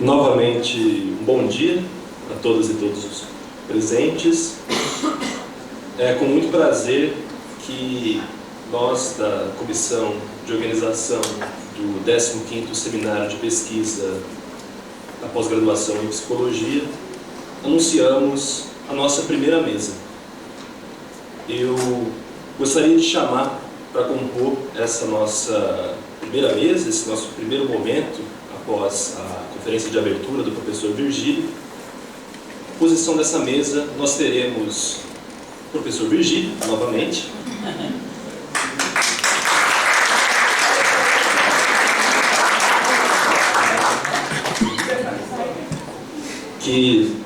Novamente, um bom dia a todas e todos os presentes. É com muito prazer que nós, da Comissão de Organização do 15º Seminário de Pesquisa da Pós-Graduação em Psicologia, anunciamos a nossa primeira mesa. Eu gostaria de chamar para compor essa nossa primeira mesa, esse nosso primeiro momento, após a conferência de abertura do professor Virgílio. Na posição dessa mesa, nós teremos o professor Virgílio, novamente. Que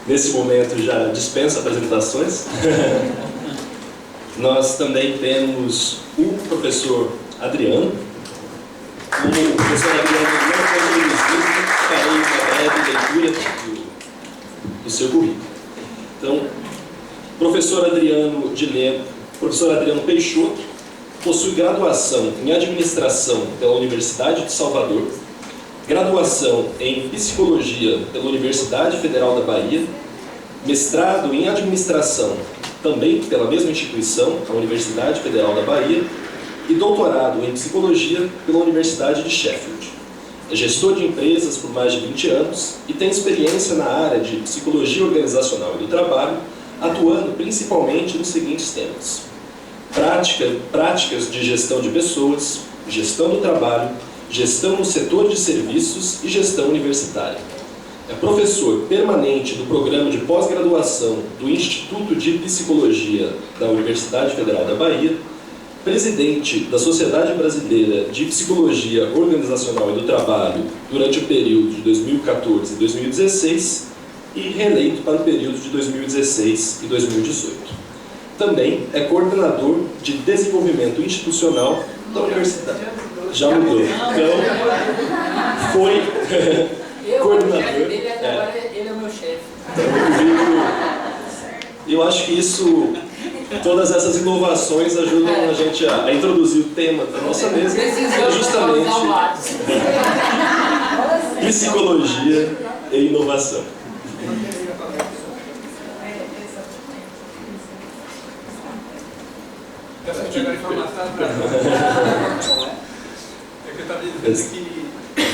nesse momento já dispensa apresentações. Nós também temos o professor Adriano. O professor Adriano não foi introduzido, farei uma breve leitura do seu currículo. Então, professor Adriano Peixoto possui graduação em Administração pela Universidade de Salvador, graduação em Psicologia pela Universidade Federal da Bahia, mestrado em Administração também pela mesma instituição, a Universidade Federal da Bahia, e doutorado em Psicologia pela Universidade de Sheffield. É gestor de empresas por mais de 20 anos e tem experiência na área de Psicologia Organizacional e do Trabalho, atuando principalmente nos seguintes temas: práticas de gestão de pessoas, gestão do trabalho, gestão no setor de serviços e gestão universitária. É professor permanente do programa de pós-graduação do Instituto de Psicologia da Universidade Federal da Bahia, presidente da Sociedade Brasileira de Psicologia Organizacional e do Trabalho durante o período de 2014 e 2016 e reeleito para o período de 2016 e 2018. Também é coordenador de desenvolvimento institucional da universidade. Já mudou. Então, foi coordenador. Ele é o meu chefe. Eu acho que isso, todas essas inovações ajudam a gente a introduzir o tema da nossa mesa, que é justamente psicologia e inovação. Essa pegar informação para é que eu estava dizendo que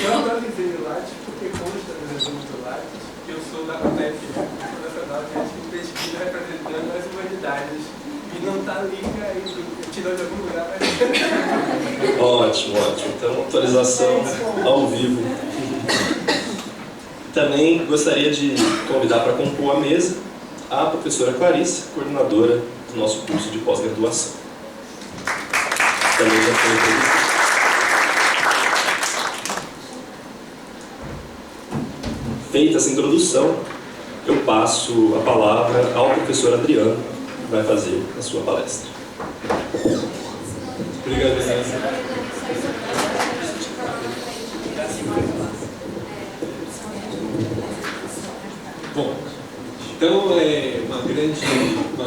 eu atualizei o Lattes porque consta no resumo do Lattes que eu sou da CONEP, Nacional de Pesquisa representando as humanidades, e não está liga aí, tirou de algum lugar. Ótimo, ótimo. Então, atualização ao vivo. Também gostaria de convidar para compor a mesa a professora Clarice, coordenadora do nosso curso de pós-graduação. Também já foi entrevistado. Feita essa introdução, eu passo a palavra ao professor Adriano, que vai fazer a sua palestra. Obrigado, Licença. Bom, então é uma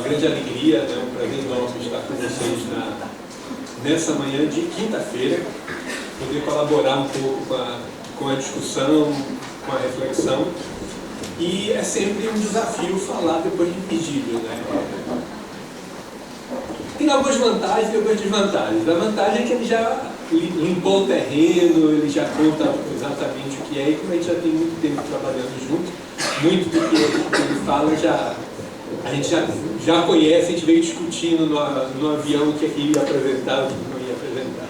grande alegria, né, um prazer enorme estar com vocês nessa manhã de quinta-feira, poder colaborar um pouco com a discussão, com a reflexão, e é sempre um desafio falar depois de Virgílio, né? Tem algumas vantagens e algumas desvantagens. A vantagem é que ele já limpou o terreno, ele já conta exatamente o que é, e como a gente já tem muito tempo trabalhando junto, muito do que ele fala a gente já conhece, a gente veio discutindo no avião o que ia apresentar, o que não ia apresentar.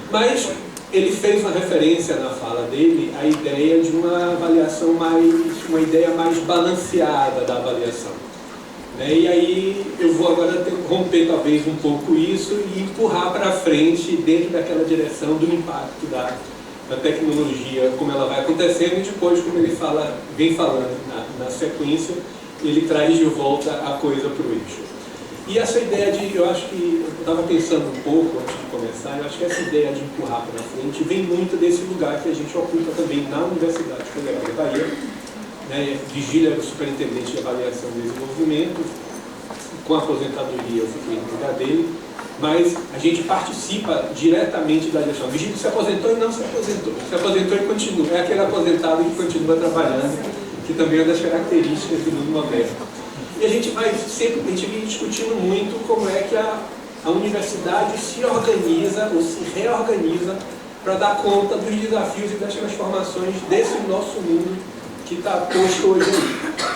Mas ele fez uma referência na fala dele à ideia de uma avaliação uma ideia mais balanceada da avaliação. Né? E aí eu vou agora romper talvez um pouco isso e empurrar para frente dentro daquela direção do impacto da tecnologia, como ela vai acontecendo, e depois, como ele vem falando na sequência, ele traz de volta a coisa para o eixo. E essa ideia eu acho que, eu estava pensando um pouco antes de começar, eu acho que essa ideia de empurrar para frente vem muito desse lugar que a gente ocupa também na Universidade Federal da Bahia. Né? Virgílio era o superintendente de avaliação e desenvolvimento, com a aposentadoria eu fiquei no lugar dele, mas a gente participa diretamente da gestão. O Virgílio se aposentou e não se aposentou. Se aposentou e continua. É aquele aposentado que continua trabalhando, que também é uma das características do mundo moderno. E a gente vem discutindo muito como é que a universidade se organiza ou se reorganiza para dar conta dos desafios e das transformações desse nosso mundo que está posto hoje aí.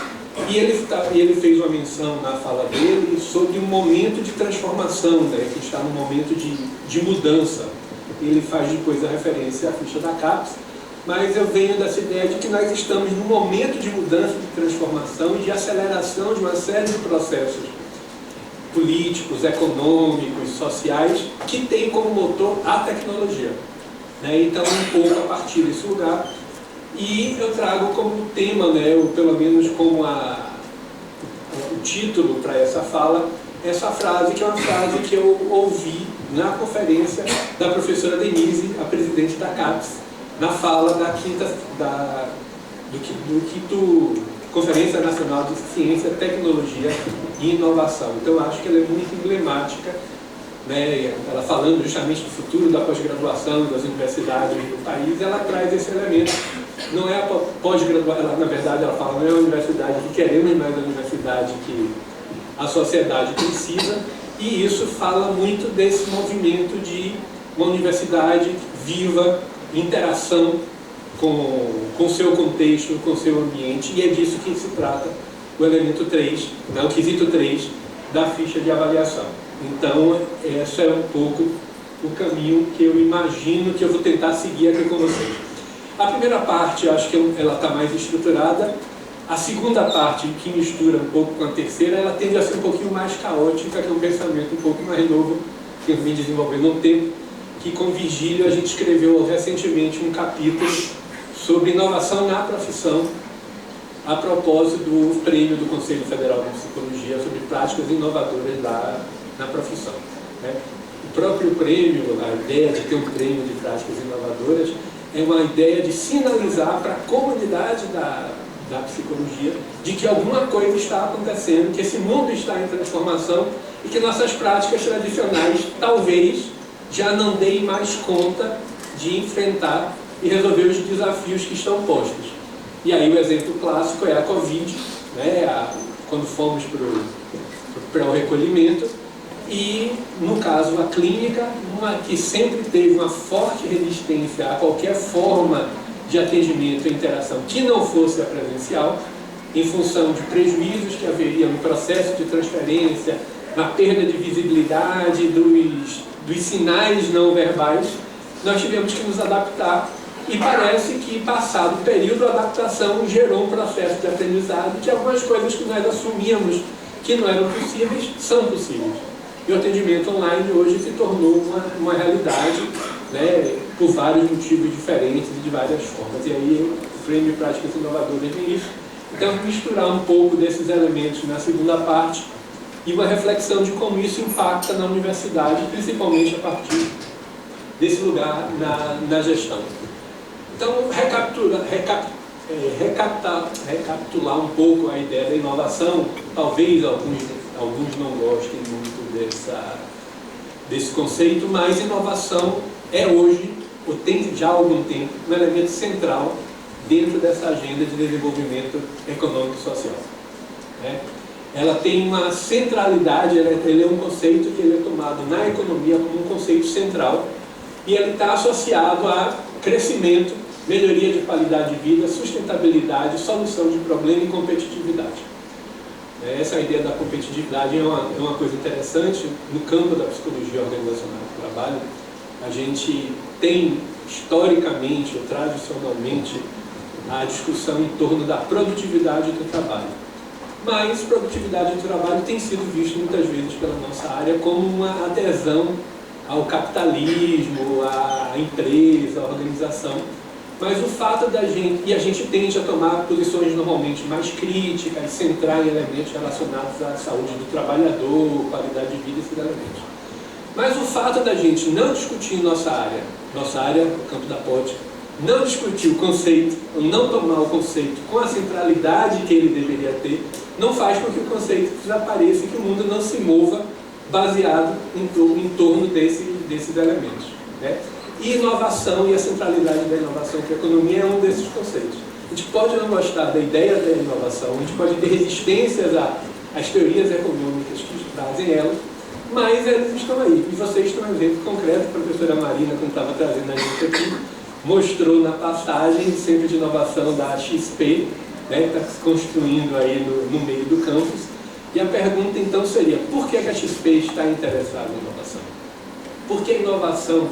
E ele fez uma menção na fala dele sobre um momento de transformação, né, que está num momento de mudança. Ele faz depois a referência à ficha da CAPES, mas eu venho dessa ideia de que nós estamos num momento de mudança, de transformação e de aceleração de uma série de processos políticos, econômicos, sociais, que tem como motor a tecnologia. Né? Então, um pouco a partir desse lugar, e eu trago como tema, né, ou pelo menos como o título para essa fala, essa frase, que é uma frase que eu ouvi na conferência da professora Denise, a presidente da CAPES, na fala do Conferência Nacional de Ciência, Tecnologia e Inovação. Então, eu acho que ela é muito emblemática, né? Ela falando justamente do futuro da pós-graduação das universidades do país, ela traz esse elemento. Não é a pós-graduação, na verdade ela fala, não é a universidade que queremos, mas a universidade que a sociedade precisa, e isso fala muito desse movimento de uma universidade viva, interação com o seu contexto, com o seu ambiente, e é disso que se trata o elemento 3, né, o quesito 3 da ficha de avaliação. Então, esse é um pouco o caminho que eu imagino que eu vou tentar seguir aqui com vocês. A primeira parte, eu acho que ela está mais estruturada. A segunda parte, que mistura um pouco com a terceira, ela tende a ser um pouquinho mais caótica, que é um pensamento um pouco mais novo, que eu vim desenvolvendo há um tempo, que com Virgílio a gente escreveu recentemente um capítulo sobre inovação na profissão, a propósito do prêmio do Conselho Federal de Psicologia sobre práticas inovadoras na profissão. Né? O próprio prêmio, a ideia de ter um prêmio de práticas inovadoras, é uma ideia de sinalizar para a comunidade da psicologia de que alguma coisa está acontecendo, que esse mundo está em transformação e que nossas práticas tradicionais talvez já não deem mais conta de enfrentar e resolver os desafios que estão postos. E aí o exemplo clássico é a Covid, né, quando fomos para o recolhimento, e no caso a clínica, uma que sempre teve uma forte resistência a qualquer forma de atendimento e interação que não fosse a presencial, em função de prejuízos que haveria no processo de transferência, na perda de visibilidade dos sinais não verbais, nós tivemos que nos adaptar. E parece que, passado o período, a adaptação gerou um processo de aprendizado que algumas coisas que nós assumíamos que não eram possíveis, são possíveis. E o atendimento online hoje se tornou uma realidade, né, por vários motivos diferentes e de várias formas. E aí o Prêmio Práticas Inovadoras tem isso. Então, misturar um pouco desses elementos na segunda parte e uma reflexão de como isso impacta na universidade, principalmente a partir desse lugar na gestão. Então, recapitular um pouco a ideia da inovação. Talvez alguns não gostem muito desse conceito, mas inovação é hoje, ou tem já há algum tempo, um elemento central dentro dessa agenda de desenvolvimento econômico e social. Né? Ela tem uma centralidade, ele é um conceito que ele é tomado na economia como um conceito central, e ele está associado a crescimento, melhoria de qualidade de vida, sustentabilidade, solução de problema e competitividade. Essa ideia da competitividade é uma coisa interessante. No campo da psicologia organizacional do trabalho, a gente tem, historicamente ou tradicionalmente, a discussão em torno da produtividade do trabalho. Mas produtividade do trabalho tem sido visto muitas vezes pela nossa área como uma adesão ao capitalismo, à empresa, à organização. Mas o fato da gente, e a gente tende a tomar posições normalmente mais críticas, centrar em elementos relacionados à saúde do trabalhador, qualidade de vida, esses elementos. Mas o fato da gente não discutir nossa área, o campo da POD, não discutir o conceito, não tomar o conceito com a centralidade que ele deveria ter, não faz com que o conceito desapareça e que o mundo não se mova baseado em torno desses elementos, né? E inovação e a centralidade da inovação para a economia é um desses conceitos. A gente pode não gostar da ideia da inovação, a gente pode ter resistências às teorias econômicas que trazem ela, mas elas estão aí. E vocês estão um exemplo concreto, a professora Marina, como estava trazendo a gente aqui, mostrou na passagem o Centro de Inovação da XP, né, que está se construindo aí no meio do campus. E a pergunta então seria, por que a XP está interessada em inovação? Por que a inovação,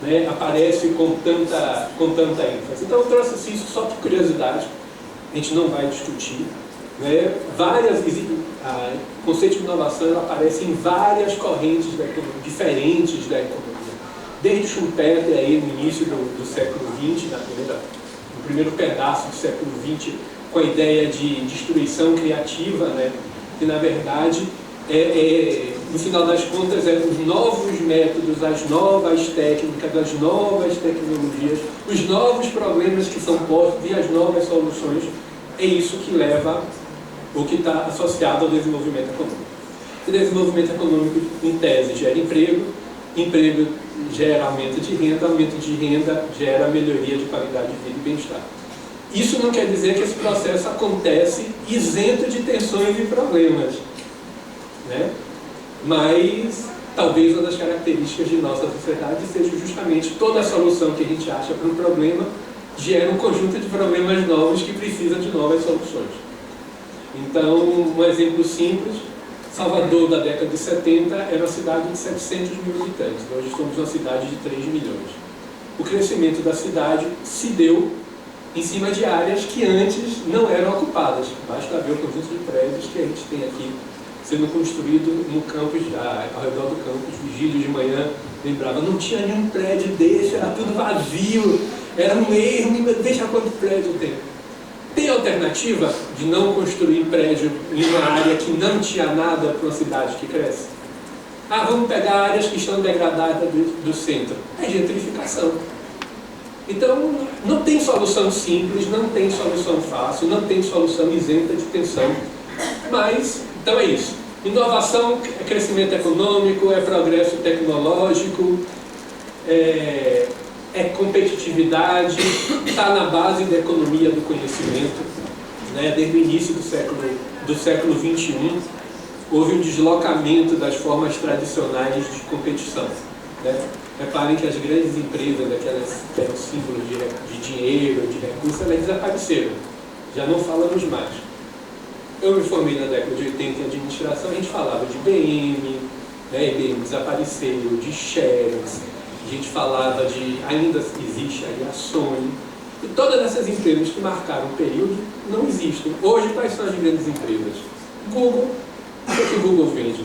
né, aparece com tanta ênfase? Então eu trouxe isso só por curiosidade, a gente não vai discutir, né? O conceito de inovação aparece em várias correntes diferentes da economia. Desde Schumpeter, aí, no início do século XX, no primeiro pedaço do século XX, com a ideia de destruição criativa, né? Que na verdade, no final das contas, os novos métodos, as novas técnicas, as novas tecnologias, os novos problemas que são postos e as novas soluções, é isso que leva, ou que está associado ao desenvolvimento econômico. O desenvolvimento econômico, em tese, gera emprego, emprego gera aumento de renda gera melhoria de qualidade de vida e bem-estar. Isso não quer dizer que esse processo acontece isento de tensões e problemas, né? Mas talvez uma das características de nossa sociedade seja justamente toda a solução que a gente acha para um problema gera um conjunto de problemas novos que precisam de novas soluções. Então, um exemplo simples, Salvador da década de 70 era uma cidade de 700 mil habitantes, hoje estamos numa cidade de 3 milhões. O crescimento da cidade se deu em cima de áreas que antes não eram ocupadas. Basta ver o conjunto de prédios que a gente tem aqui sendo construído no campus, ao redor do campus. Vigílio de manhã, lembrava, não tinha nenhum prédio desse, era tudo vazio, era um erro, veja quanto prédio tem. Tem alternativa de não construir prédio em uma área que não tinha nada para uma cidade que cresce? Vamos pegar áreas que estão degradadas do centro. É gentrificação. Então, não tem solução simples, não tem solução fácil, não tem solução isenta de tensão. Mas, então é isso. Inovação é crescimento econômico, é progresso tecnológico, é competitividade, está na base da economia do conhecimento, né? Desde o início do século XXI, houve um deslocamento das formas tradicionais de competição, né? Reparem que as grandes empresas, aquelas que eram símbolos de dinheiro, de recursos, elas desapareceram. Já não falamos mais. Eu me formei na década de 80 em administração, a gente falava de IBM, né? IBM desapareceu, de Xerox, a gente falava ainda existe aí a Sony, e todas essas empresas que marcaram um período não existem. Hoje, quais são as grandes empresas? Google, o que o Google vende?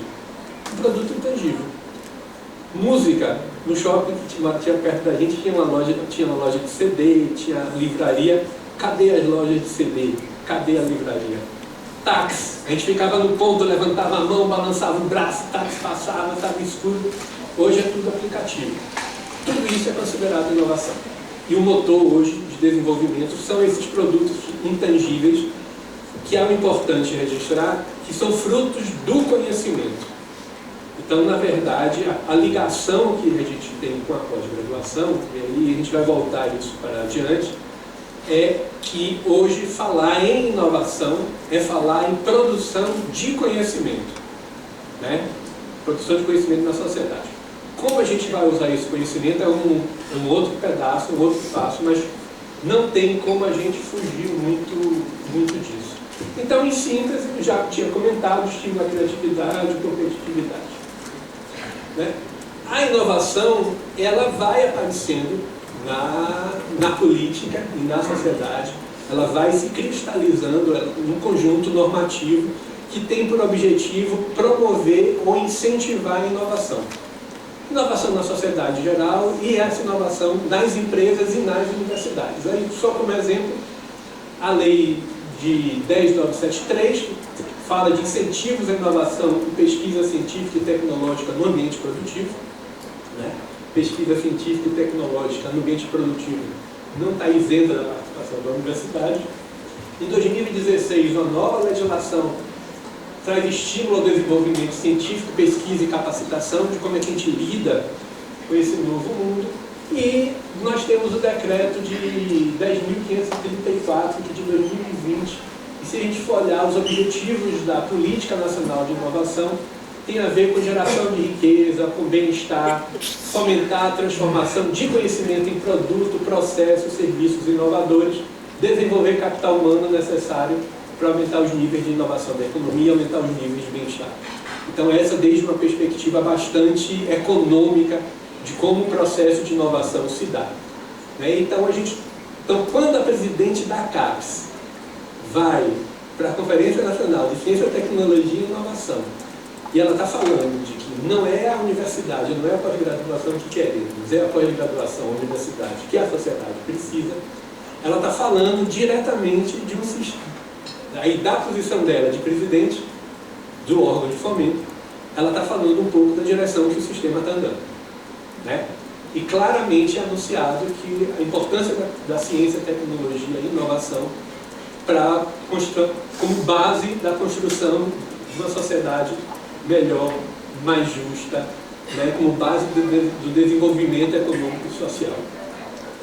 Um produto intangível. Música, no shopping que tinha perto da gente, tinha uma loja de CD, tinha livraria. Cadê as lojas de CD? Cadê a livraria? Táxi, a gente ficava no ponto, levantava a mão, balançava o braço, táxi passava, estava escuro. Hoje é tudo aplicativo. Tudo isso é considerado inovação. E o motor hoje de desenvolvimento são esses produtos intangíveis que é o importante registrar, que são frutos do conhecimento. Então, na verdade, a ligação que a gente tem com a pós-graduação, e aí a gente vai voltar isso para adiante, é que hoje falar em inovação é falar em produção de conhecimento, né? Produção de conhecimento na sociedade. Como a gente vai usar esse conhecimento é um outro pedaço, um outro passo, mas não tem como a gente fugir muito disso. Então, em síntese, já tinha comentado, estímulo à criatividade, competitividade, né? A inovação, ela vai aparecendo na política e na sociedade, ela vai se cristalizando num conjunto normativo que tem por objetivo promover ou incentivar a inovação. Inovação na sociedade geral e essa inovação nas empresas e nas universidades. Aí, só como exemplo, a lei de 10.973, que fala de incentivos à inovação e pesquisa científica e tecnológica no ambiente produtivo, né? Pesquisa científica e tecnológica no ambiente produtivo não está isenta da participação da universidade. Em 2016, uma nova legislação traz estímulo ao desenvolvimento científico, pesquisa e capacitação, de como é que a gente lida com esse novo mundo. E nós temos o decreto de 10.534, que é de 2020, e se a gente for olhar os objetivos da Política Nacional de Inovação, tem a ver com geração de riqueza, com bem-estar, fomentar a transformação de conhecimento em produto, processos, serviços inovadores, desenvolver capital humano necessário para aumentar os níveis de inovação da economia e aumentar os níveis de bem-estar. Então essa desde uma perspectiva bastante econômica de como o processo de inovação se dá. Então quando a presidente da CAPES vai para a Conferência Nacional de Ciência, Tecnologia e Inovação, e ela está falando de que não é a universidade, não é a pós-graduação que queremos, é a pós-graduação, a universidade, que a sociedade precisa, ela está falando diretamente de um sistema. Aí, da posição dela de presidente do órgão de fomento, ela está falando um pouco da direção que o sistema está andando. Né? E claramente é anunciado que a importância da ciência, tecnologia e inovação como base da construção de uma sociedade melhor, mais justa, né? Como base do desenvolvimento econômico e social.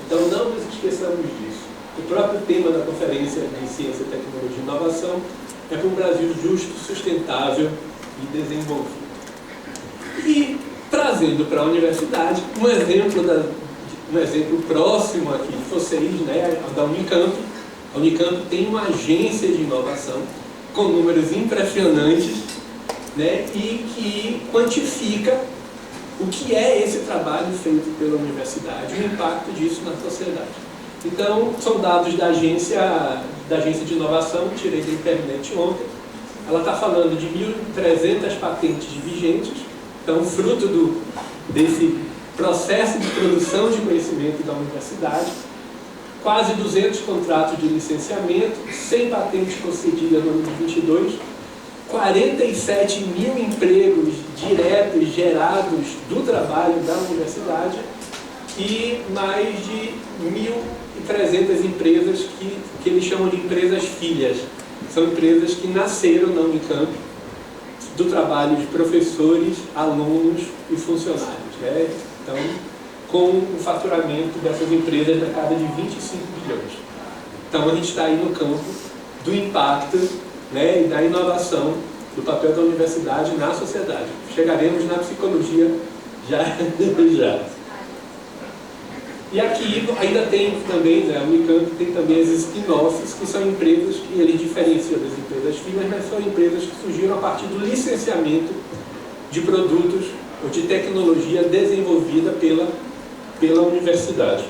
Então não nos esqueçamos disso. O próprio tema da Conferência de Ciência, Tecnologia e Inovação é para um Brasil justo, sustentável e desenvolvido. E trazendo para a universidade um exemplo próximo aqui de vocês, né, da Unicamp. A Unicamp tem uma agência de inovação com números impressionantes, né, e que quantifica o que é esse trabalho feito pela universidade, o impacto disso na sociedade. Então, são dados da agência de inovação, que tirei da internet ontem. Ela está falando de 1.300 patentes vigentes, então, fruto desse processo de produção de conhecimento da universidade, quase 200 contratos de licenciamento, 100 patentes concedidas no ano de 22, 47 mil empregos diretos gerados do trabalho da universidade e mais de 1.300 empresas que eles chamam de empresas filhas. São empresas que nasceram na Unicamp do trabalho de professores, alunos e funcionários. Né? Então, com o faturamento dessas empresas da casa de 25 bilhões. Então, a gente está aí no campo do impacto, né, e da inovação, do papel da universidade na sociedade. Chegaremos na psicologia já. E aqui ainda tem também, né, a Unicamp tem também as spin-offs, que são empresas que eles diferenciam das empresas filhas, mas são empresas que surgiram a partir do licenciamento de produtos ou de tecnologia desenvolvida pela universidade.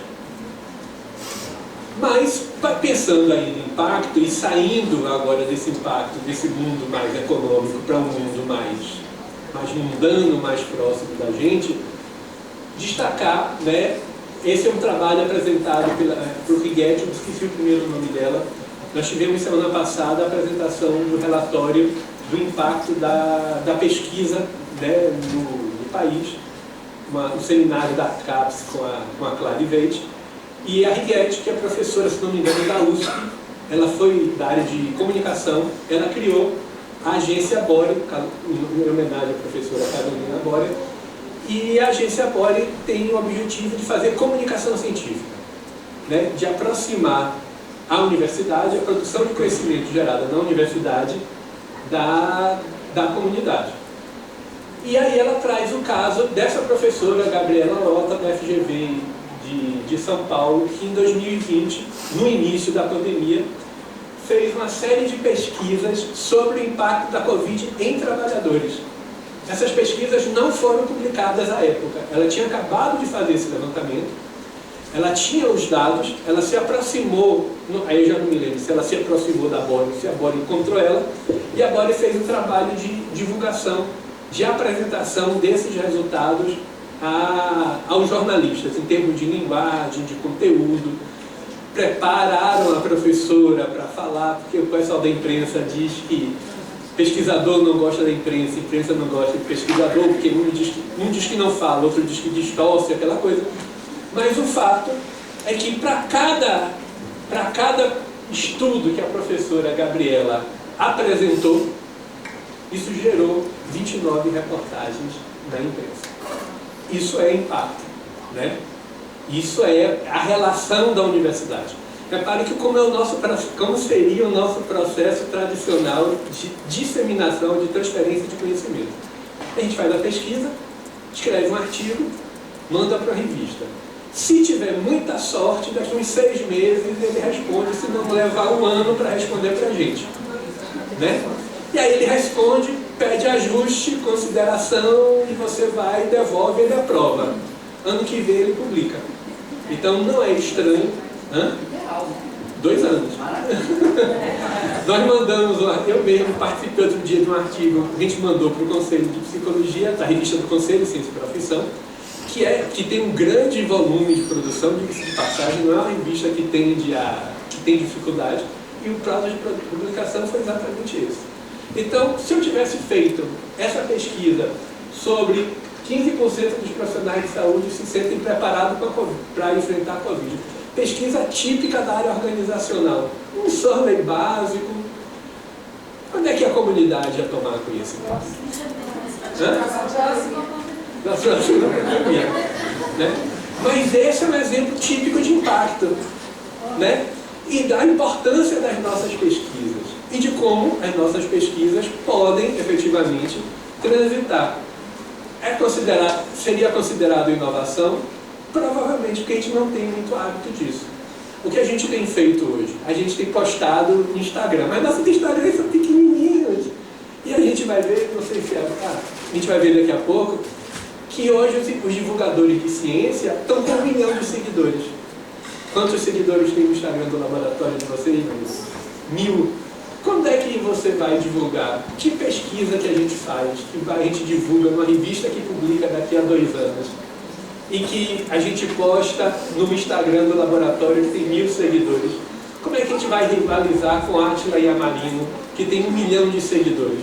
Mas, pensando aí no impacto e saindo agora desse impacto, desse mundo mais econômico para um mundo mais mundano, mais próximo da gente, destacar, né, esse é um trabalho apresentado por Righetti, eu esqueci o primeiro nome dela. Nós tivemos semana passada a apresentação do relatório do impacto da pesquisa, né, no país, um seminário da CAPES com a Clarivate. E a Righetti, que é professora, se não me engano, da USP, ela foi da área de comunicação, ela criou a agência Bore, em homenagem à professora Carolina Bore, e a agência Bore tem o objetivo de fazer comunicação científica, né? De aproximar a universidade, a produção de conhecimento gerada na universidade, da comunidade. E aí ela traz o caso dessa professora, Gabriela Lota, da FGV de São Paulo, que em 2020, no início da pandemia, fez uma série de pesquisas sobre o impacto da Covid em trabalhadores. Essas pesquisas não foram publicadas à época. Ela tinha acabado de fazer esse levantamento, ela tinha os dados, ela se aproximou, aí eu já não me lembro se ela se aproximou da Bore, se a Bore encontrou ela, e a Bore fez um trabalho de divulgação, de apresentação desses resultados aos jornalistas, em termos de linguagem, de conteúdo. Prepararam a professora para falar, porque o pessoal da imprensa diz que pesquisador não gosta da imprensa, imprensa não gosta de pesquisador, porque um diz que não fala, outro diz que distorce, aquela coisa. Mas o fato é que para cada estudo que a professora Gabriela apresentou, Isso gerou 29 reportagens na imprensa. Isso é impacto, né? Isso é a relação da universidade. Repare que como seria o nosso processo tradicional de disseminação, de transferência de conhecimento. A gente faz a pesquisa, escreve um artigo, manda para a revista. Se tiver muita sorte, daqui uns 6 meses ele responde, se não levar um ano para responder para a gente. Né? E aí ele responde, pede ajuste, consideração, e você vai, devolve, ele aprova. Ano que vem ele publica. Então não é estranho. 2 anos. Nós mandamos, eu mesmo participei outro dia de um artigo que a gente mandou para o Conselho de Psicologia, da revista do Conselho Ciência e Profissão, que tem um grande volume de produção, de passagem, não é uma revista que tem dificuldade, e o prazo de publicação foi exatamente esse. Então, se eu tivesse feito essa pesquisa sobre 15% dos profissionais de saúde se sentem preparados para enfrentar a Covid, pesquisa típica da área organizacional, um survey básico, onde é que a comunidade ia tomar conhecimento? Na próxima pandemia, né? Mas esse é um exemplo típico de impacto, né? E da importância das nossas pesquisas e de como as nossas pesquisas podem efetivamente transitar. Seria considerado inovação? Provavelmente, porque a gente não tem muito hábito disso. O que a gente tem feito hoje? A gente tem postado no Instagram, mas nossos Instagrams são pequenininhos. E a gente vai ver, não sei se a gente vai ver daqui a pouco, que hoje os divulgadores de ciência estão com 1 milhão de seguidores. Quantos seguidores tem no Instagram do laboratório de vocês? 1000. Quando é que você vai divulgar? Que pesquisa que a gente faz, que a gente divulga numa revista que publica daqui a 2 anos? E que a gente posta no Instagram do laboratório que tem 1000 seguidores. Como é que a gente vai rivalizar com Átila e Amarino, que tem 1 milhão de seguidores?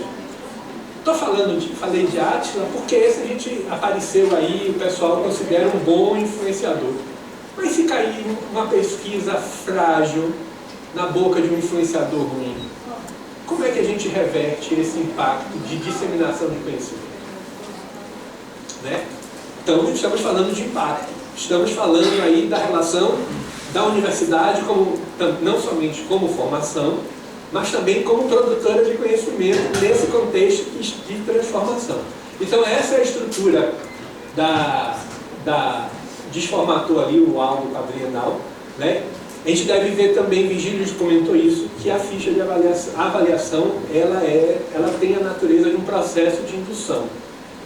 Falei de Átila porque esse a gente apareceu aí, o pessoal considera um bom influenciador. Mas se cair uma pesquisa frágil na boca de um influenciador ruim, como é que a gente reverte esse impacto de disseminação de conhecimento? Né? Então, estamos falando de impacto. Estamos falando aí da relação da universidade não somente como formação, mas também como produtora de conhecimento nesse contexto de transformação. Então, essa é a estrutura desformatou ali o álbum quadrienal, né? A gente deve ver também, Virgílio comentou isso, que a ficha de avaliação ela tem a natureza de um processo de indução.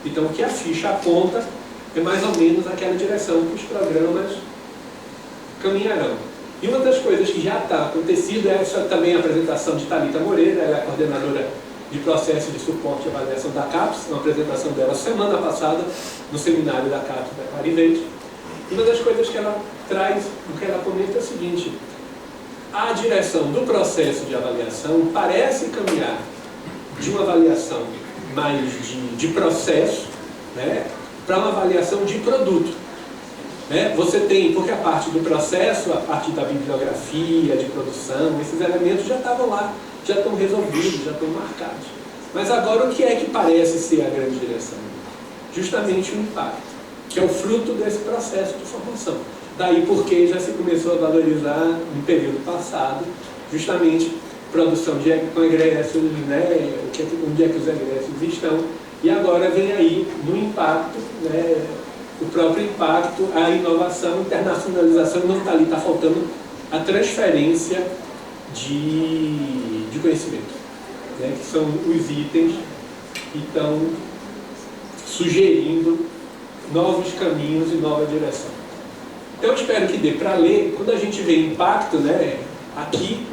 Então, o que a ficha aponta é mais ou menos aquela direção que os programas caminharão. E uma das coisas que já está acontecendo é essa também a apresentação de Thalita Moreira, ela é a coordenadora de processo de suporte e avaliação da CAPES, uma apresentação dela semana passada no seminário da CAPES da Clarivate. Uma das coisas que ela traz, o que ela comenta é o seguinte: a direção do processo de avaliação parece caminhar de uma avaliação mais de processo, né, para uma avaliação de produto. Né? Você tem, porque a parte do processo, a parte da bibliografia, de produção, esses elementos já estavam lá, já estão resolvidos, já estão marcados. Mas agora o que é que parece ser a grande direção? Justamente o impacto, que é o fruto desse processo de formação. Daí porque já se começou a valorizar no período passado, justamente produção com egressos, né, onde é que os egressos estão, e agora vem aí no impacto, né, o próprio impacto, a inovação, internacionalização, não está ali, está faltando a transferência de conhecimento, né, que são os itens que estão sugerindo novos caminhos e nova direção. Então eu espero que dê para ler, quando a gente vê impacto, né, aqui,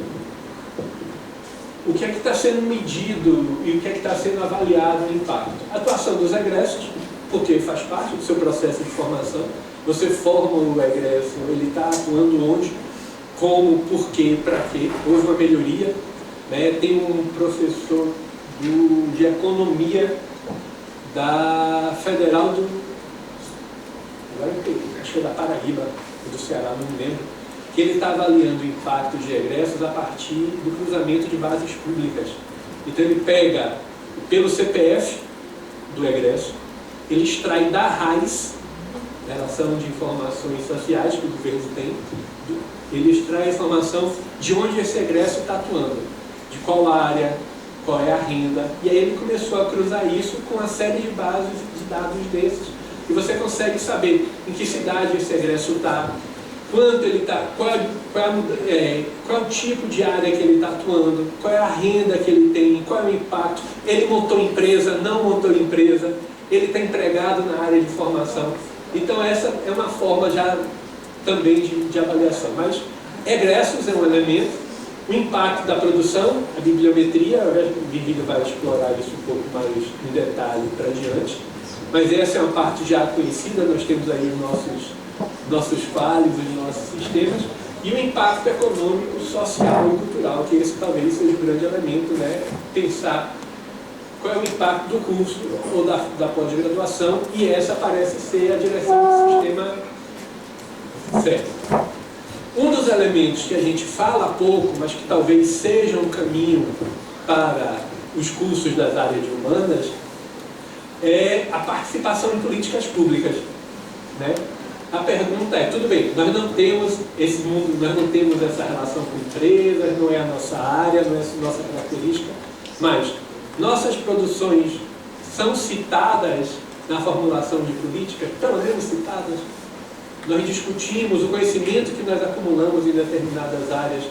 o que é que está sendo medido e o que é que está sendo avaliado no impacto. A atuação dos egressos, porque faz parte do seu processo de formação. Você forma o egresso, ele está atuando onde, como, por quê, para quê. Houve uma melhoria, né? Tem um professor de economia da Federal acho que é da Paraíba, do Ceará, não me lembro, que ele está avaliando o impacto de egressos a partir do cruzamento de bases públicas. Então ele pega pelo CPF do egresso, ele extrai da RAIS, Relação de Informações Sociais que o governo tem, ele extrai a informação de onde esse egresso está atuando, de qual área, qual é a renda, e aí ele começou a cruzar isso com uma série de bases de dados desses, e você consegue saber em que cidade esse egresso está, quanto ele está, qual é o tipo de área que ele está atuando, qual é a renda que ele tem, qual é o impacto, ele montou empresa, não montou empresa, ele está empregado na área de formação. Então essa é uma forma já também de avaliação. Mas egressos é um elemento, o impacto da produção, a bibliometria, o Virgílio vai explorar isso um pouco mais em detalhe para diante, mas essa é uma parte já conhecida, nós temos aí os nossos falhos, os nossos sistemas, e o impacto econômico, social e cultural, que esse talvez seja o grande elemento, né? Pensar qual é o impacto do curso ou da pós-graduação, e essa parece ser a direção do sistema certo. Um dos elementos que a gente fala pouco, mas que talvez seja um caminho para os cursos das áreas de humanas, é a participação em políticas públicas, né? A pergunta é, tudo bem, nós não temos esse mundo, nós não temos essa relação com empresas, não é a nossa área, não é a nossa característica, mas nossas produções são citadas na formulação de políticas, pelo menos citadas. Nós discutimos, o conhecimento que nós acumulamos em determinadas áreas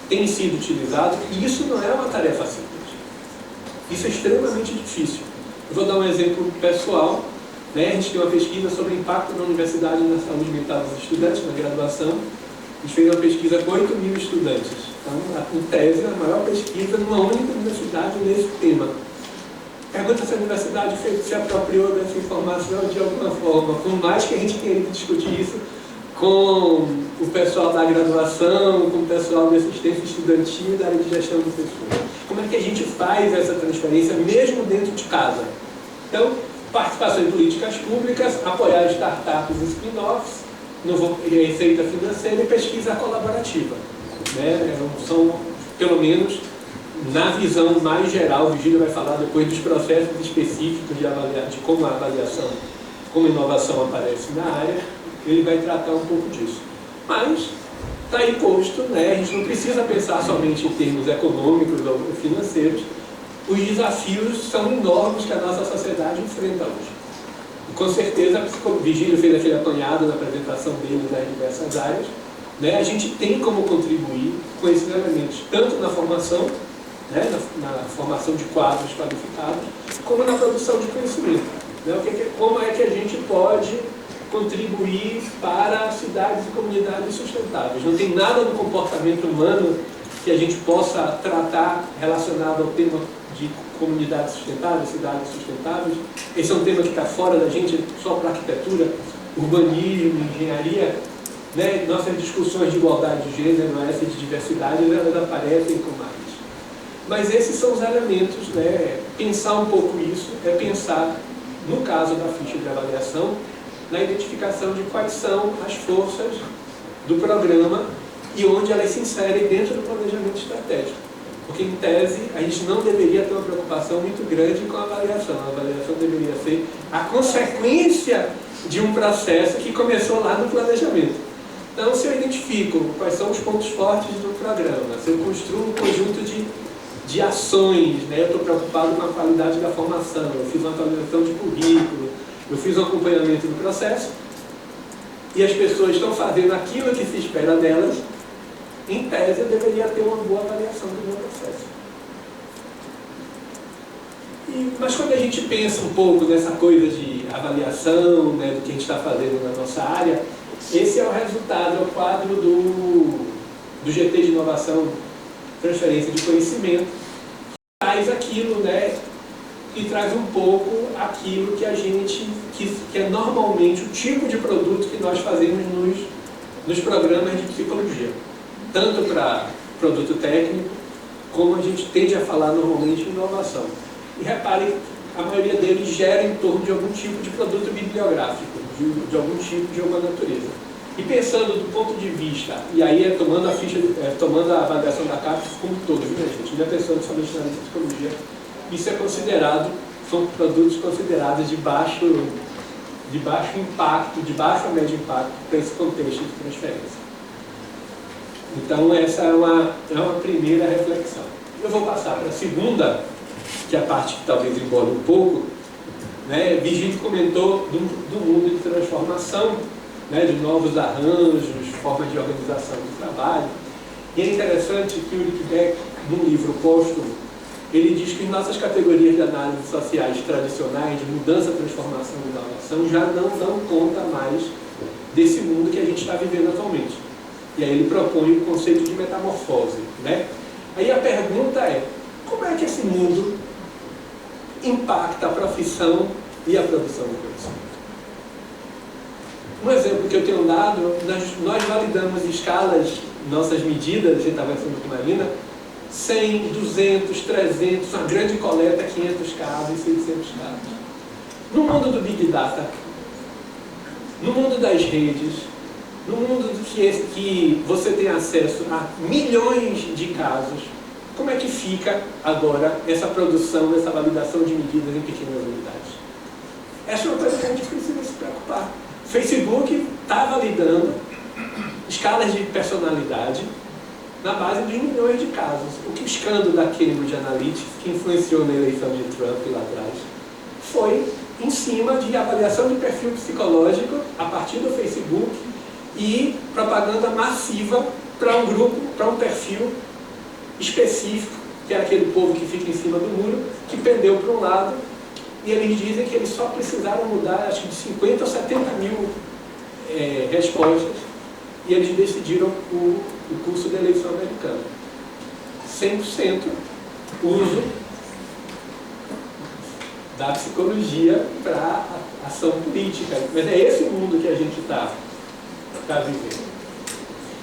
tem sido utilizado, e isso não é uma tarefa simples. Isso é extremamente difícil. Eu vou dar um exemplo pessoal, né? A gente tem uma pesquisa sobre o impacto da universidade na saúde mental dos estudantes, na graduação. A gente fez uma pesquisa com 8.000 estudantes. Então, em tese, a maior pesquisa numa única universidade nesse tema. Pergunta se a universidade se apropriou dessa informação de alguma forma, por mais que a gente tenha ido discutir isso com o pessoal da graduação, com o pessoal da assistência estudantil, da área de gestão do pessoal. Como é que a gente faz essa transferência mesmo dentro de casa? Então, participação em políticas públicas, apoiar startups e spin-offs, receita financeira e pesquisa colaborativa. Né? São, pelo menos, na visão mais geral, o Virgílio vai falar depois dos processos específicos de como a avaliação, como a inovação aparece na área, ele vai tratar um pouco disso. Mas está aí posto, né? A gente não precisa pensar somente em termos econômicos ou financeiros, os desafios são enormes que a nossa sociedade enfrenta hoje. E, com certeza, como o Virgílio fez aquele apanhado na apresentação dele das diversas áreas, né? A gente tem como contribuir com esses elementos, tanto na formação, né? na formação de quadros qualificados, como na produção de conhecimento. Né? Como é que a gente pode contribuir para cidades e comunidades sustentáveis? Não tem nada no comportamento humano que a gente possa tratar relacionado ao tema de comunidades sustentáveis, cidades sustentáveis. Esse é um tema que está fora da gente, só para arquitetura, urbanismo, engenharia. Né? Nossas discussões de igualdade de gênero, essas de diversidade, elas aparecem com mais. Mas esses são os elementos, né? Pensar um pouco isso é pensar, no caso da ficha de avaliação, na identificação de quais são as forças do programa e onde elas se inserem dentro do planejamento estratégico. Porque, em tese, a gente não deveria ter uma preocupação muito grande com a avaliação. A avaliação deveria ser a consequência de um processo que começou lá no planejamento. Então, se eu identifico quais são os pontos fortes do programa, se eu construo um conjunto de ações, né? Eu estou preocupado com a qualidade da formação, eu fiz uma atualização de currículo, eu fiz um acompanhamento do processo, e as pessoas estão fazendo aquilo que se espera delas, em tese eu deveria ter uma boa avaliação do meu processo. Mas quando a gente pensa um pouco nessa coisa de avaliação, né, do que a gente está fazendo na nossa área, esse é o resultado, é o quadro do GT de Inovação, Transferência de Conhecimento, que traz aquilo, né, e traz um pouco aquilo que a gente, que é normalmente o tipo de produto que nós fazemos nos programas de psicologia. Tanto para produto técnico, como a gente tende a falar normalmente em inovação. E reparem, a maioria deles gera em torno de algum tipo de produto bibliográfico, de algum tipo de alguma natureza. E pensando do ponto de vista, e aí é tomando a avaliação da CAPES como um todo, viu, gente? Não é pensando somente na psicologia, isso é considerado, são produtos considerados de baixo impacto, de baixo a médio impacto para esse contexto de transferência. Então essa é uma primeira reflexão. Eu vou passar para a segunda, que é a parte que talvez embole um pouco, né? Vigito comentou do mundo de transformação, né? De novos arranjos, formas de organização do trabalho. E é interessante que o Ulrich Beck, num livro póstumo, ele diz que nossas categorias de análise sociais tradicionais, de mudança, transformação e inovação, já não dão conta mais desse mundo que a gente está vivendo atualmente. E aí ele propõe o conceito de metamorfose, né? Aí a pergunta é, como é que esse mundo impacta a profissão e a produção do conhecimento? Um exemplo que eu tenho dado, nós validamos escalas, nossas medidas, a gente estava falando com a Marina, 100, 200, 300, uma grande coleta, 500 casos e 600 casos. No mundo do Big Data, no mundo das redes, no mundo que você tem acesso a milhões de casos, como é que fica agora essa produção, essa validação de medidas em pequenas unidades? Essa é uma coisa que a gente precisa se preocupar. O Facebook está validando escalas de personalidade na base de milhões de casos. O que o escândalo da Cambridge Analytica, que influenciou na eleição de Trump lá atrás, foi em cima de avaliação de perfil psicológico a partir do Facebook e propaganda massiva para um grupo, para um perfil específico, que é aquele povo que fica em cima do muro, que pendeu para um lado, e eles dizem que eles só precisaram mudar, acho que de 50 ou 70 mil respostas, e eles decidiram o curso da eleição americana. 100% uso da psicologia para ação política. Mas é esse o mundo que a gente está vivendo.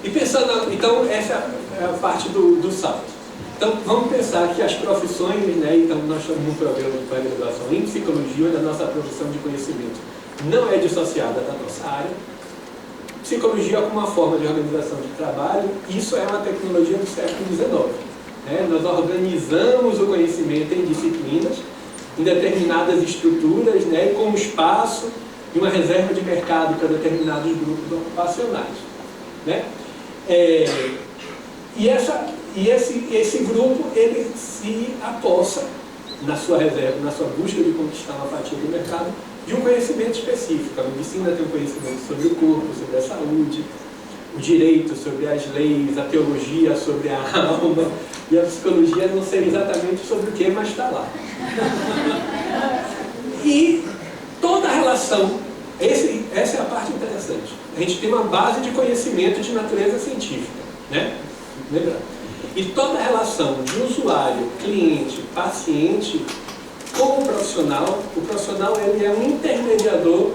E pensando, então essa é a parte do salto. Então vamos pensar que as profissões, né, então nós estamos num programa de pós-graduação em psicologia, onde a nossa produção de conhecimento não é dissociada da nossa área. Psicologia como uma forma de organização de trabalho, isso é uma tecnologia do século XIX. Né? Nós organizamos o conhecimento em disciplinas, em determinadas estruturas, né, com um espaço e uma reserva de mercado para determinados grupos ocupacionais. Né? Esse grupo, ele se apossa na sua reserva, na sua busca de conquistar uma fatia do mercado, de um conhecimento específico. A medicina tem um conhecimento sobre o corpo, sobre a saúde, o direito sobre as leis, a teologia sobre a alma, e a psicologia não sei exatamente sobre o que, mas está lá. E toda a relação, essa é a parte interessante. A gente tem uma base de conhecimento de natureza científica, né? Lembra? E toda a relação de usuário, cliente, paciente com o profissional ele é um intermediador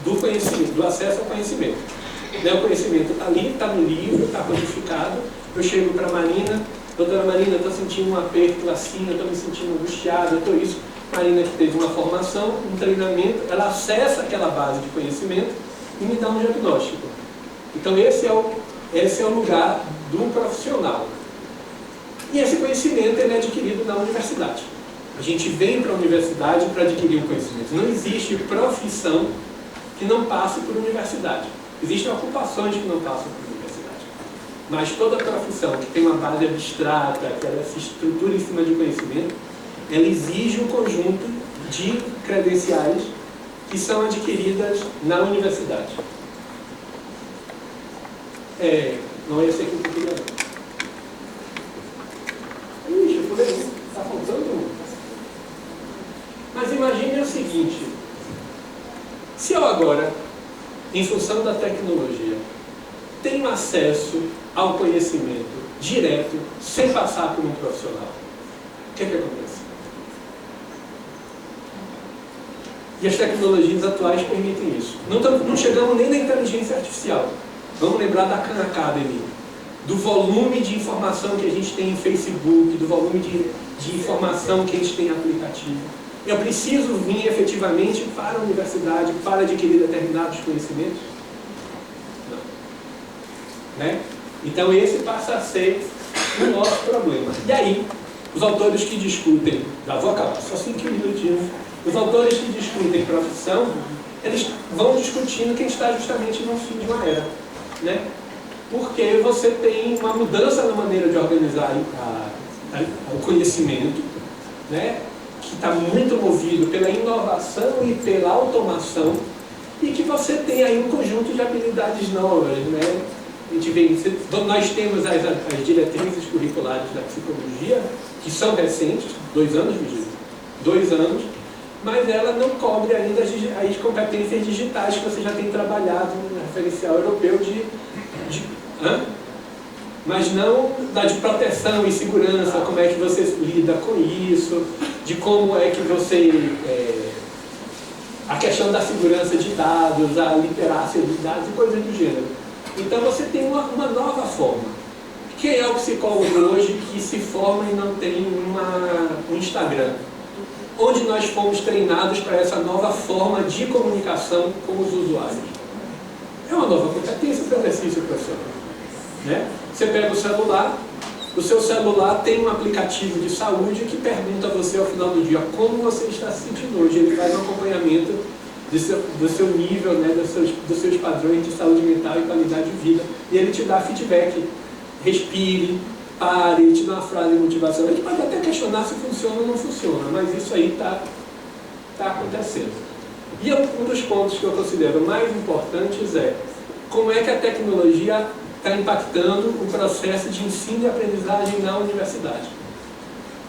do conhecimento, do acesso ao conhecimento. O conhecimento está ali, está no livro, está codificado. Eu chego para a Marina, doutora Marina, eu estou sentindo um aperto assim, eu estou me sentindo angustiado, eu estou isso. Marina que teve uma formação, um treinamento, ela acessa aquela base de conhecimento e me dá um diagnóstico. Então esse é o lugar do profissional. E esse conhecimento ele é adquirido na universidade. A gente vem para a universidade para adquirir um conhecimento. Não existe profissão que não passe por universidade. Existem ocupações que não passam por universidade. Mas toda profissão que tem uma base abstrata, que ela se estrutura em cima de conhecimento, ela exige um conjunto de credenciais que são adquiridas na universidade. Não é esse aqui que eu queria ver. Ixi, eu falei, está faltando um. Mas imagine o seguinte, se eu agora, em função da tecnologia, tenho acesso ao conhecimento direto, sem passar por um profissional, o que acontece? E as tecnologias atuais permitem isso. Não chegamos nem na inteligência artificial. Vamos lembrar da Khan Academy, do volume de informação que a gente tem em Facebook, do volume de informação que a gente tem em aplicativo. Eu preciso vir efetivamente para a universidade para adquirir determinados conhecimentos? Não. Né? Então esse passa a ser o nosso problema. E aí, Os autores que discutem, já vou acabar, só 5 minutinhos. Os autores que discutem profissão, eles vão discutindo quem está justamente no fim de uma era, né? Porque você tem uma mudança na maneira de organizar o conhecimento, né? Que está muito movido pela inovação e pela automação, e que você tem aí um conjunto de habilidades novas, né? A gente vê, nós temos as diretrizes curriculares da psicologia, que são recentes, 2 anos, me diz, 2 anos, mas ela não cobre ainda as competências digitais que você já tem trabalhado no referencial europeu mas não da de proteção e segurança, como é que você lida com isso, de como é que você... a questão da segurança de dados, a literácia de dados e coisas do gênero. Então você tem uma nova forma. Quem é o psicólogo hoje que se forma e não tem um Instagram? Onde nós fomos treinados para essa nova forma de comunicação com os usuários? É uma nova competência para o exercício profissional, né? Você pega o seu celular tem um aplicativo de saúde que pergunta a você ao final do dia como você está se sentindo hoje. Ele faz um acompanhamento do seu nível, né, dos seus padrões de saúde mental e qualidade de vida, e ele te dá feedback. Respire, pare, ele te dá uma frase de motivação. Ele pode até questionar se funciona ou não funciona, mas isso aí está acontecendo. E um dos pontos que eu considero mais importantes é como é que a tecnologia está impactando o processo de ensino e aprendizagem na universidade.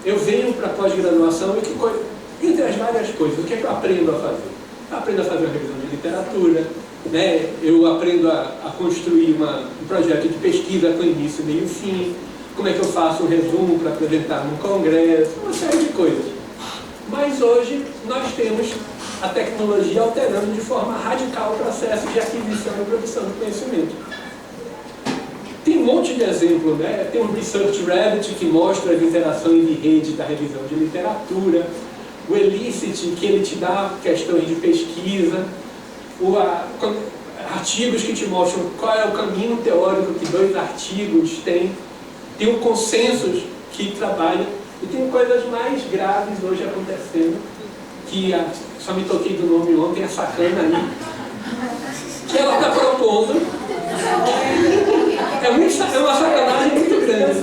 Eu venho para a pós-graduação e, entre as várias coisas, o que é que eu aprendo a fazer? Eu aprendo a fazer uma revisão de literatura, né? Eu aprendo a construir um projeto de pesquisa com início, meio e fim, como é que eu faço um resumo para apresentar num congresso, uma série de coisas. Mas hoje nós temos a tecnologia alterando de forma radical o processo de aquisição e produção de conhecimento. Tem um monte de exemplo, né? Tem o Research Rabbit, que mostra as interações de rede da revisão de literatura, o Elicit, que ele te dá questões de pesquisa, artigos que te mostram qual é o caminho teórico que 2 artigos têm, tem o Consensus, que trabalha, e tem coisas mais graves hoje acontecendo, que só me toquei do nome ontem, a Sacana ali, que ela está propondo... É uma sacanagem muito grande.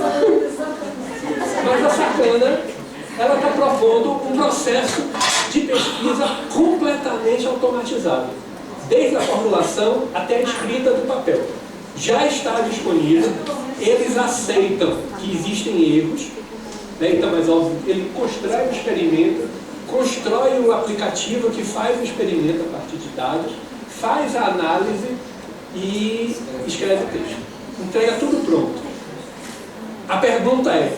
Mas a Sacana, ela está propondo um processo de pesquisa completamente automatizado. Desde a formulação até a escrita do papel. Já está disponível, eles aceitam que existem erros, né? Então, mas óbvio, ele constrói o experimento, constrói o aplicativo que faz o experimento a partir de dados, faz a análise e escreve o texto. Entrega tudo pronto. A pergunta é,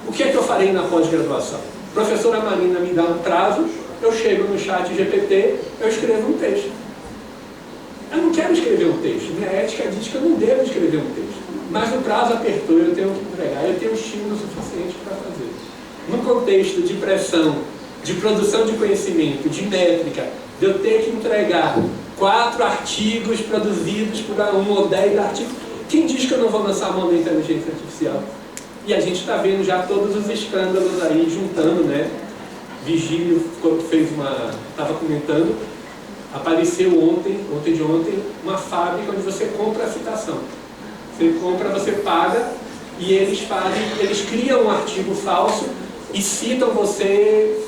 o que é que eu farei na pós-graduação? A professora Marina me dá um prazo, eu chego no chat GPT, eu escrevo um texto. Eu não quero escrever um texto, minha ética diz que eu não devo escrever um texto. Mas o prazo apertou, eu tenho que entregar, eu tenho estímulo suficiente para fazer. No contexto de pressão, de produção de conhecimento, de métrica, de eu ter que entregar 4 artigos produzidos por 1 ou 10 artigos, quem diz que eu não vou lançar a mão da inteligência artificial? E a gente está vendo já todos os escândalos aí juntando, né? Vigílio estava comentando, apareceu ontem de ontem, uma fábrica onde você compra a citação. Você compra, você paga, e eles criam um artigo falso e citam você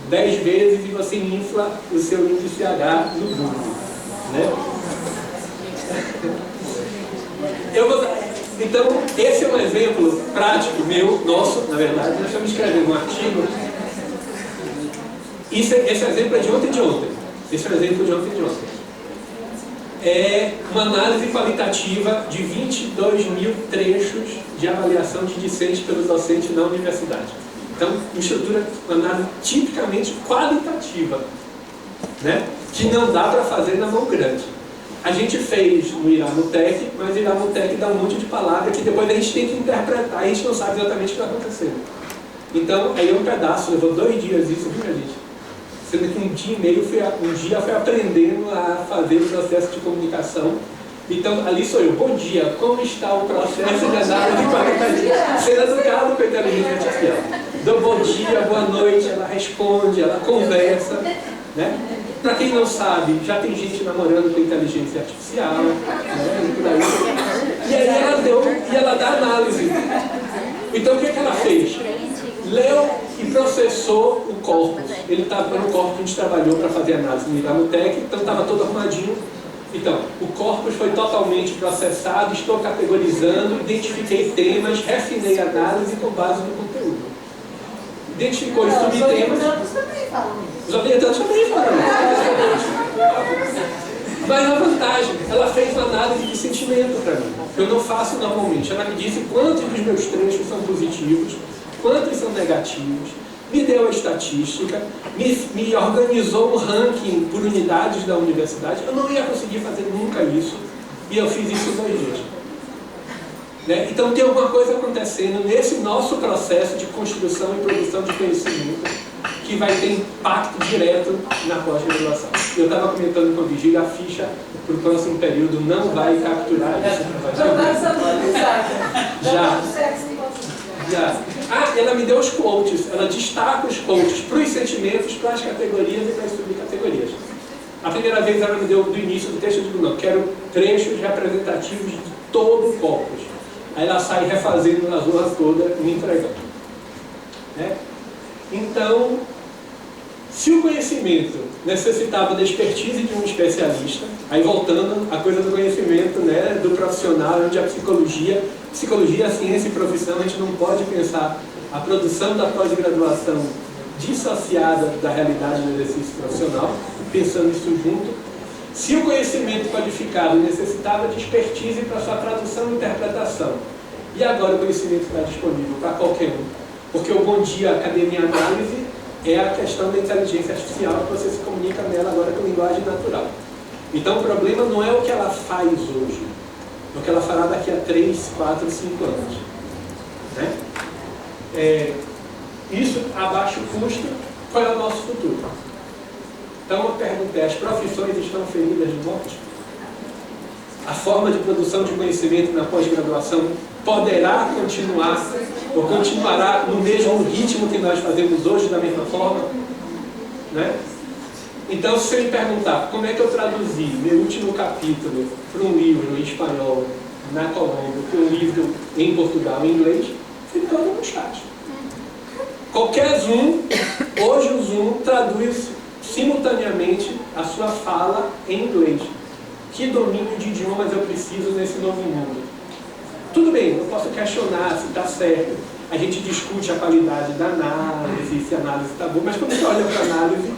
10 vezes e você infla o seu índice H no Google, né? Então, esse é um exemplo prático meu, nosso, na verdade. Nós estamos escrevendo um artigo. Esse exemplo é de ontem de ontem. Esse é o exemplo de ontem de ontem. É uma análise qualitativa de 22 mil trechos de avaliação de discente pelo docente na universidade. Então, estrutura, uma análise tipicamente qualitativa, né? Que não dá para fazer na mão grande. A gente fez no Iramutec, mas o Iramutec dá um monte de palavras que depois a gente tem que interpretar, a gente não sabe exatamente o que está acontecendo. Então, aí é um pedaço, levou 2 dias isso, viu, minha gente? Sendo que um dia e meio foi aprendendo a fazer o processo de comunicação. Então, ali sou eu. Bom dia, como está o processo de análise qualitativa? Sendo educado com a inteligência artificial. dou bom dia, boa noite, ela responde, ela conversa, né? Para quem não sabe, já tem gente namorando com inteligência artificial, né? Por aí. E aí ela dá análise. Então o que ela fez? Leu e processou o corpus. Ele estava no corpus que a gente trabalhou para fazer análise no Iramutec, então estava todo arrumadinho. Então, o corpus foi totalmente processado, estou categorizando, identifiquei temas, refinei a análise com base no conteúdo. Identificou os subtemas. Os orientantes também falam. Mas a vantagem, ela fez uma análise de sentimento para mim. Eu não faço normalmente. Ela me disse quantos dos meus trechos são positivos, quantos são negativos, me deu a estatística, me organizou o ranking por unidades da universidade. Eu não ia conseguir fazer nunca isso, e eu fiz isso em 2 dias. Né? Então tem alguma coisa acontecendo nesse nosso processo de construção e produção de conhecimento que vai ter impacto direto na pós-graduação. Eu estava comentando com a Vigília, a ficha para o próximo período não vai capturar isso. Já. Ah, ela me deu os quotes, ela destaca os quotes para os sentimentos, para as categorias e para as subcategorias. A primeira vez ela me deu do início do texto, eu digo, não, quero trechos representativos de todo o corpus. Aí ela sai refazendo na zona toda, me entregando. Né? Então, se o conhecimento necessitava da expertise de um especialista, aí voltando à coisa do conhecimento, né, do profissional, onde a psicologia, a ciência e profissão, a gente não pode pensar a produção da pós-graduação dissociada da realidade do exercício profissional, pensando isso junto. Se o conhecimento qualificado necessitava de expertise para sua tradução e interpretação, e agora o conhecimento está disponível para qualquer um, porque o Bom Dia Academia Análise é a questão da inteligência artificial, que você se comunica nela agora com linguagem natural. Então o problema não é o que ela faz hoje, é o que ela fará daqui a 3, 4, 5 anos. Né? Isso a baixo custo, qual é o nosso futuro? Então a pergunta é, as profissões estão feridas de morte? A forma de produção de conhecimento na pós-graduação poderá continuar ou continuará no mesmo ritmo que nós fazemos hoje, da mesma forma? Né? Então, se você me perguntar como é que eu traduzi meu último capítulo para um livro em espanhol na Colômbia, para um livro em Portugal em inglês, fica todo no chat. Qualquer Zoom, hoje o Zoom traduz simultaneamente a sua fala em inglês. Que domínio de idiomas eu preciso nesse novo mundo? Tudo bem, eu posso questionar se está certo. A gente discute a qualidade da análise, se a análise está boa, mas quando você olha para a análise,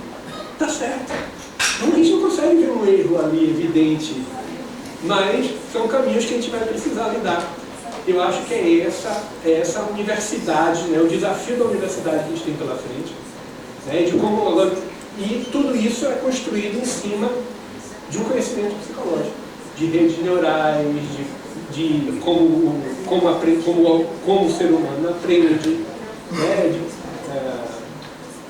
está certo. A gente não consegue ver um erro ali evidente, mas são caminhos que a gente vai precisar lidar. Eu acho que é essa universidade, né, o desafio da universidade que a gente tem pela frente, né, de como agora, e tudo isso é construído em cima de um conhecimento psicológico, de redes neurais, de como o ser humano aprende. Né,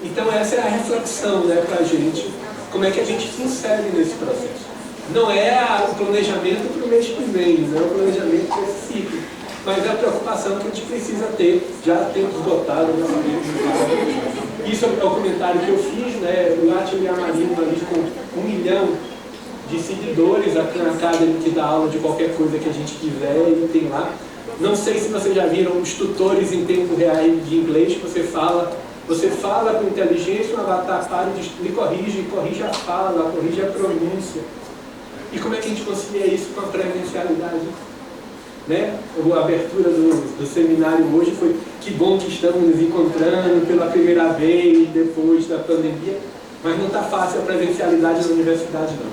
então essa é a reflexão, né, para a gente, como é que a gente se insere nesse processo. Não é o planejamento para o mês que vem, não é o planejamento para esse ciclo, mas é a preocupação que a gente precisa ter, já temos esgotado, isso é o comentário que eu fiz, né, o Átila Yamarino ali com 1 milhão de seguidores, a Khan Academy que dá aula de qualquer coisa que a gente quiser e tem lá. Não sei se vocês já viram os tutores em tempo real de inglês, que você fala com inteligência, o avatar para e lhe corrige a fala, corrige a pronúncia. E como é que a gente concilia isso com a presencialidade? Né? A abertura do seminário hoje foi que bom que estamos nos encontrando pela primeira vez depois da pandemia, mas não está fácil a presencialidade na universidade não.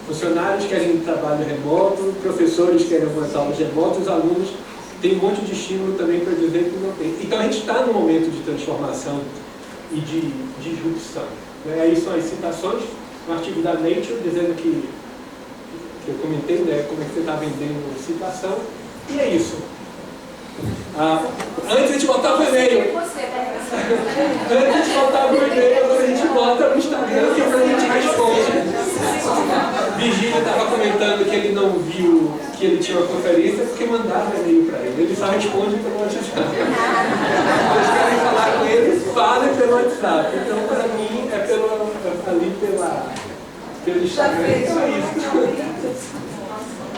Funcionários querem trabalho remoto, professores querem algumas aulas remotas, os alunos têm um monte de estímulo também para dizer que não tem. Então a gente está num momento de transformação e de disrupção. Né? Aí são as citações, um artigo da Nature dizendo que eu comentei, né, como é que você está vendendo citação, e é isso. Antes de botar o e-mail, antes de botar o e-mail, a gente bota no Instagram que a gente responde. Virgínia estava comentando que ele não viu que ele tinha uma conferência porque mandaram e-mail para ele. Ele só responde pelo WhatsApp. Vocês querem falar com ele? Fale pelo WhatsApp. Então, para mim, é ali pelo Instagram. É isso.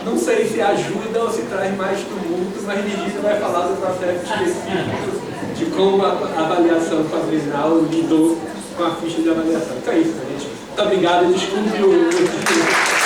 Não sei se ajuda ou se traz mais tumulto, mas Regina vai falar do processo específico de como a avaliação quadrinal lidou com a ficha de avaliação. Então é isso, gente. Muito obrigado. Desculpe o